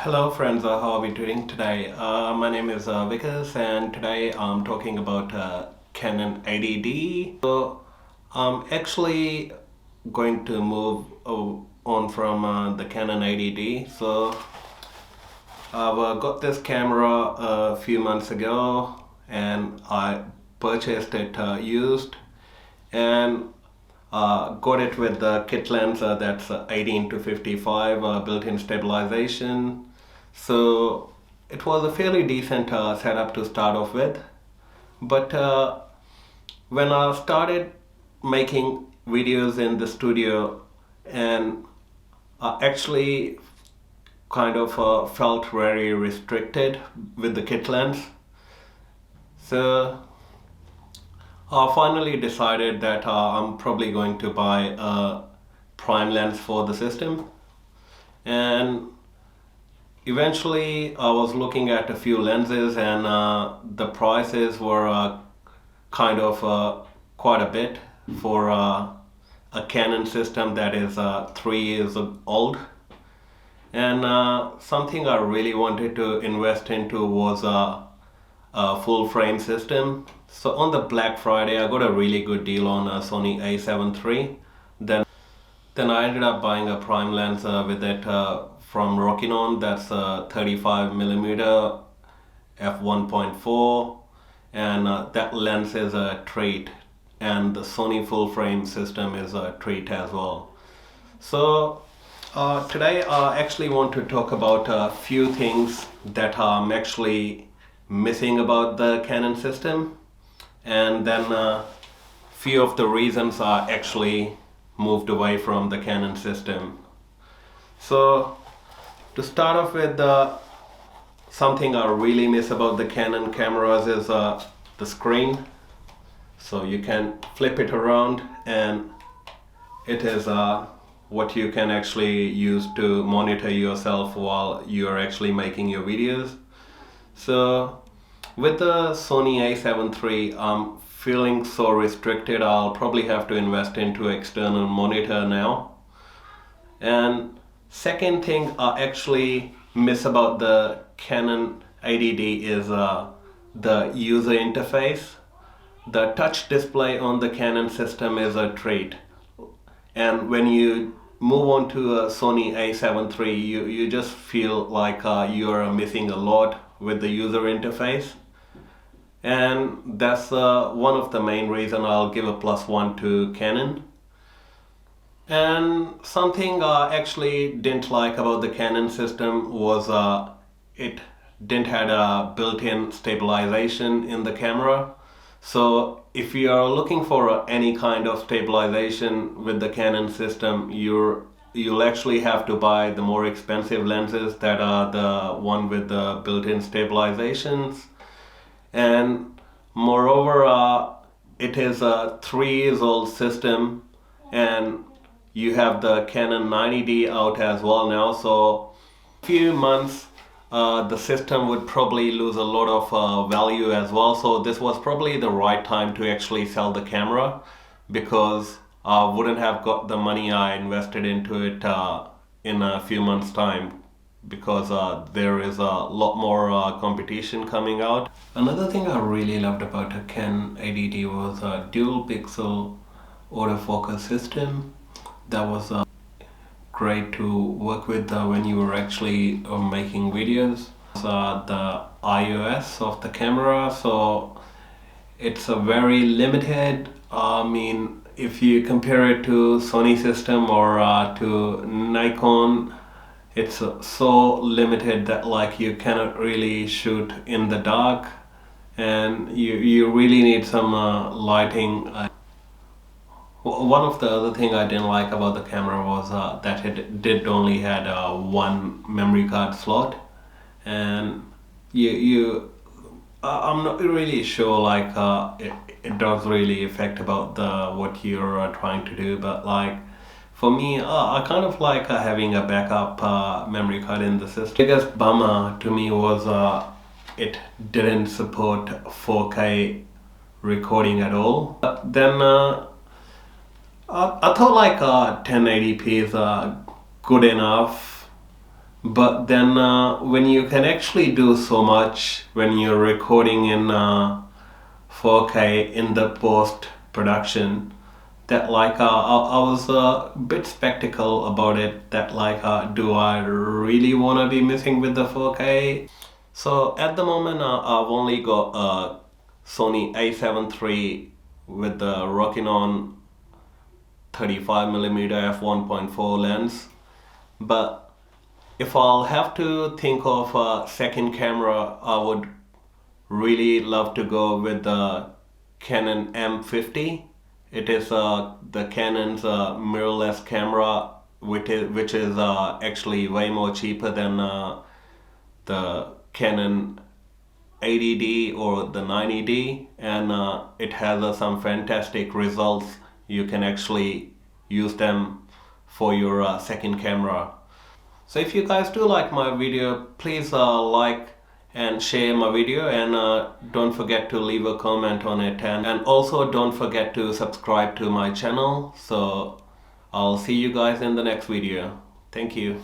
Hello friends, how are we doing today? My name is Vikas and today I'm talking about Canon EOS. So I'm actually going to move on from the Canon EOS. So I've got this camera a few months ago and I purchased it used and got it with the kit lens that's 18 to 55 built-in stabilization. So it was a fairly decent setup to start off with. But when I started making videos in the studio, and I actually kind of felt very restricted with the kit lens. So I finally decided that I'm probably going to buy a prime lens for the system. And eventually I was looking at a few lenses and the prices were kind of quite a bit for a Canon system that is 3 years old. And something I really wanted to invest into was a full frame system. So on the Black Friday I got a really good deal on a Sony A7 III. Then I ended up buying a prime lens with it from Rockinon. That's a 35mm f1.4, and that lens is a treat, and the Sony full frame system is a treat as well. So today I actually want to talk about a few things that I'm actually missing about the Canon system, and then a few of the reasons I actually moved away from the Canon system. So to start off with, something I really miss about the Canon cameras is the screen. So you can flip it around and it is what you can actually use to monitor yourself while you are actually making your videos. So with the Sony A7 III, I'm feeling so restricted. I'll probably have to invest into external monitor now. And second thing I actually miss about the Canon EOS is the user interface. The touch display on the Canon system is a treat, and when you move on to a Sony A7 III, you just feel like you're missing a lot with the user interface. And that's one of the main reasons I'll give a +1 to Canon. And something I actually didn't like about the Canon system was it didn't have a built-in stabilization in the camera. So if you are looking for any kind of stabilization with the Canon system, you'll actually have to buy the more expensive lenses that are the one with the built-in stabilizations. And moreover, it is a 3 years old system, and you have the Canon 90D out as well now. So few months the system would probably lose a lot of value as well. So this was probably the right time to actually sell the camera, because I wouldn't have got the money I invested into it in a few months time, because there is a lot more competition coming out. Another thing I really loved about a Canon EOS was a dual pixel autofocus system. That was great to work with when you were actually making videos. The iOS of the camera, so it's a very limited. I mean, if you compare it to Sony system or to Nikon, it's so limited that like you cannot really shoot in the dark, and you really need some lighting. One of the other thing I didn't like about the camera was that it did only had one memory card slot, and I'm not really sure like it does really affect about the what you're trying to do, but like for me, I kind of like having a backup memory card in the system. The biggest bummer to me was it didn't support 4K recording at all. But then I thought like 1080p is good enough But then when you can actually do so much when you're recording in 4K in the post production, that like I was a bit skeptical about it, that like do I really want to be messing with the 4K? So at the moment I've only got a Sony A7 III with the Rockinon 35mm f1.4 lens. But if I'll have to think of a second camera, I would really love to go with the Canon M50. It is the Canon's mirrorless camera, which is actually way more cheaper than the Canon 80D or the 90D, and it has some fantastic results. You can actually use them for your second camera. So if you guys do like my video, please like and share my video, and don't forget to leave a comment on it, and also don't forget to subscribe to my channel. So I'll see you guys in the next video. Thank you.